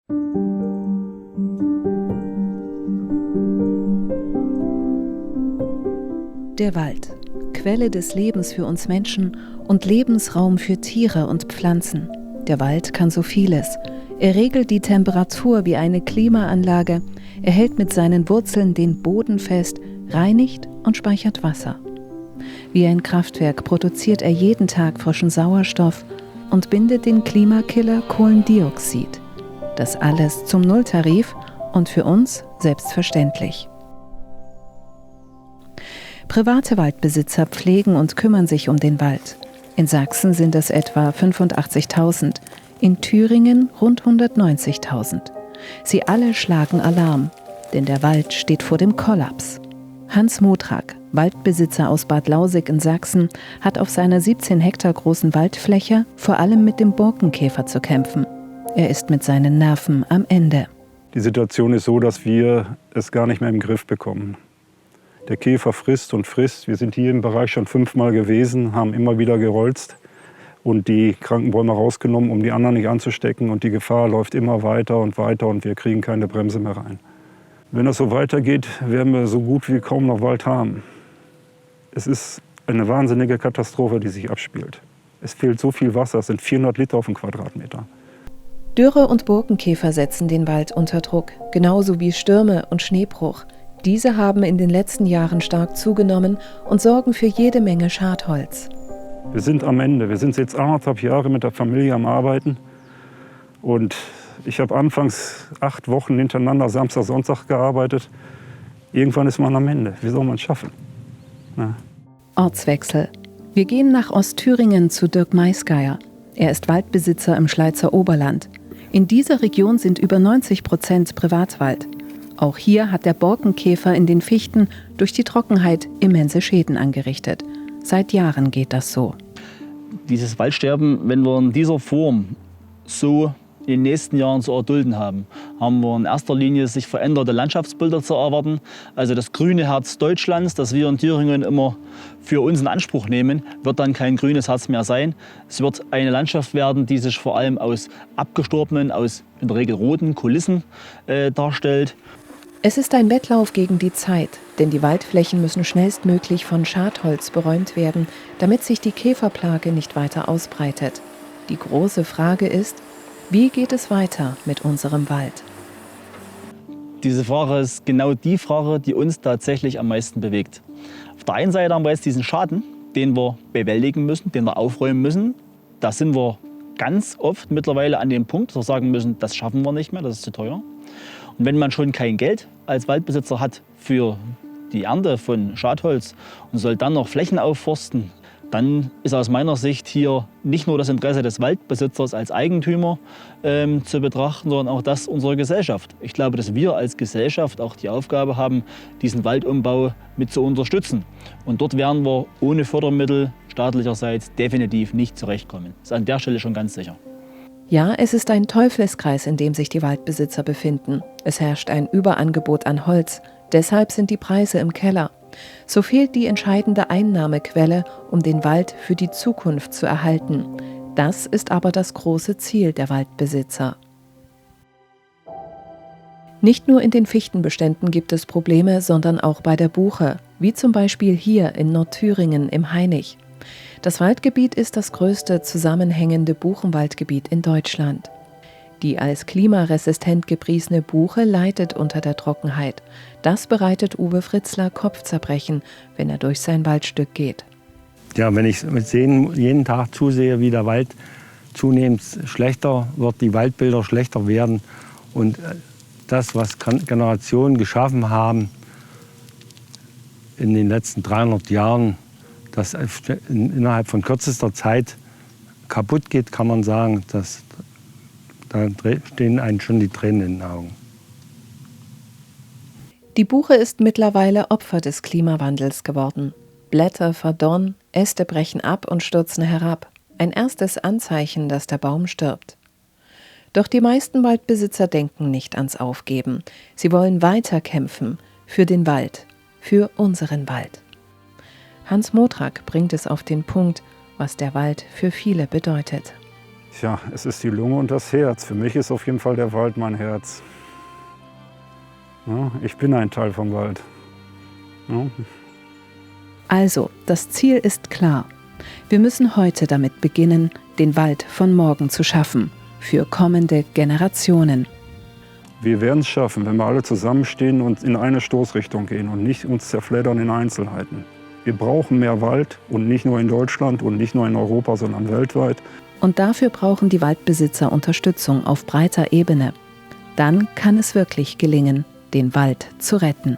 Der Wald, Quelle des Lebens für uns Menschen und Lebensraum für Tiere und Pflanzen. Der Wald kann so vieles. Er regelt die Temperatur wie eine Klimaanlage, er hält mit seinen Wurzeln den Boden fest, reinigt und speichert Wasser. Wie ein Kraftwerk produziert er jeden Tag frischen Sauerstoff und bindet den Klimakiller Kohlendioxid. Das alles zum Nulltarif und für uns selbstverständlich. Private Waldbesitzer pflegen und kümmern sich um den Wald. In Sachsen sind es etwa 85.000, in Thüringen rund 190.000. Sie alle schlagen Alarm, denn der Wald steht vor dem Kollaps. Hans Motrak, Waldbesitzer aus Bad Lausick in Sachsen, hat auf seiner 17 Hektar großen Waldfläche vor allem mit dem Borkenkäfer zu kämpfen. Er ist mit seinen Nerven am Ende. Die Situation ist so, dass wir es gar nicht mehr im Griff bekommen. Der Käfer frisst und frisst. Wir sind hier im Bereich schon 5-mal gewesen, haben immer wieder gerolzt und die kranken Bäume rausgenommen, um die anderen nicht anzustecken. Und die Gefahr läuft immer weiter und weiter und wir kriegen keine Bremse mehr rein. Wenn das so weitergeht, werden wir so gut wie kaum noch Wald haben. Es ist eine wahnsinnige Katastrophe, die sich abspielt. Es fehlt so viel Wasser, es sind 400 Liter auf den Quadratmeter. Dürre und Borkenkäfer setzen den Wald unter Druck, genauso wie Stürme und Schneebruch. Diese haben in den letzten Jahren stark zugenommen und sorgen für jede Menge Schadholz. Wir sind am Ende. Wir sind jetzt 1,5 Jahre mit der Familie am Arbeiten. Und ich habe anfangs 8 Wochen hintereinander Samstag, Sonntag gearbeitet. Irgendwann ist man am Ende. Wie soll man es schaffen? Ja. Ortswechsel. Wir gehen nach Ostthüringen zu Dirk Maisgeier. Er ist Waldbesitzer im Schleizer Oberland. In dieser Region sind über 90% Privatwald. Auch hier hat der Borkenkäfer in den Fichten durch die Trockenheit immense Schäden angerichtet. Seit Jahren geht das so. Dieses Waldsterben, wenn wir in dieser Form so in den nächsten Jahren zu erdulden haben wir in erster Linie sich veränderte Landschaftsbilder zu erwarten. Also das grüne Herz Deutschlands, das wir in Thüringen immer für uns in Anspruch nehmen, wird dann kein grünes Herz mehr sein. Es wird eine Landschaft werden, die sich vor allem aus abgestorbenen, aus in der Regel roten Kulissen darstellt. Es ist ein Wettlauf gegen die Zeit, denn die Waldflächen müssen schnellstmöglich von Schadholz beräumt werden, damit sich die Käferplage nicht weiter ausbreitet. Die große Frage ist, wie geht es weiter mit unserem Wald? Diese Frage ist genau die Frage, die uns tatsächlich am meisten bewegt. Auf der einen Seite haben wir jetzt diesen Schaden, den wir bewältigen müssen, den wir aufräumen müssen. Da sind wir ganz oft mittlerweile an dem Punkt, dass wir sagen müssen, das schaffen wir nicht mehr, das ist zu teuer. Und wenn man schon kein Geld als Waldbesitzer hat für die Ernte von Schadholz und soll dann noch Flächen aufforsten, dann ist aus meiner Sicht hier nicht nur das Interesse des Waldbesitzers als Eigentümer zu betrachten, sondern auch das unserer Gesellschaft. Ich glaube, dass wir als Gesellschaft auch die Aufgabe haben, diesen Waldumbau mit zu unterstützen. Und dort werden wir ohne Fördermittel staatlicherseits definitiv nicht zurechtkommen. Das ist an der Stelle schon ganz sicher. Ja, es ist ein Teufelskreis, in dem sich die Waldbesitzer befinden. Es herrscht ein Überangebot an Holz. Deshalb sind die Preise im Keller. So fehlt die entscheidende Einnahmequelle, um den Wald für die Zukunft zu erhalten. Das ist aber das große Ziel der Waldbesitzer. Nicht nur in den Fichtenbeständen gibt es Probleme, sondern auch bei der Buche, wie zum Beispiel hier in Nordthüringen im Hainich. Das Waldgebiet ist das größte zusammenhängende Buchenwaldgebiet in Deutschland. Die als klimaresistent gepriesene Buche leidet unter der Trockenheit. Das bereitet Uwe Fritzler Kopfzerbrechen, wenn er durch sein Waldstück geht. Ja, wenn ich mit Sehen jeden Tag zusehe, wie der Wald zunehmend schlechter wird, die Waldbilder schlechter werden und das, was Generationen geschaffen haben in den letzten 300 Jahren, das innerhalb von kürzester Zeit kaputt geht, kann man sagen, da stehen einem schon die Tränen in den Augen. Die Buche ist mittlerweile Opfer des Klimawandels geworden. Blätter verdorren, Äste brechen ab und stürzen herab. Ein erstes Anzeichen, dass der Baum stirbt. Doch die meisten Waldbesitzer denken nicht ans Aufgeben. Sie wollen weiter kämpfen für den Wald, für unseren Wald. Hans Motrak bringt es auf den Punkt, was der Wald für viele bedeutet. Tja, es ist die Lunge und das Herz. Für mich ist auf jeden Fall der Wald mein Herz. Ja, ich bin ein Teil vom Wald. Ja. Also, das Ziel ist klar. Wir müssen heute damit beginnen, den Wald von morgen zu schaffen, für kommende Generationen. Wir werden es schaffen, wenn wir alle zusammenstehen und in eine Stoßrichtung gehen und nicht uns zerfleddern in Einzelheiten. Wir brauchen mehr Wald und nicht nur in Deutschland und nicht nur in Europa, sondern weltweit. Und dafür brauchen die Waldbesitzer Unterstützung auf breiter Ebene. Dann kann es wirklich gelingen, den Wald zu retten.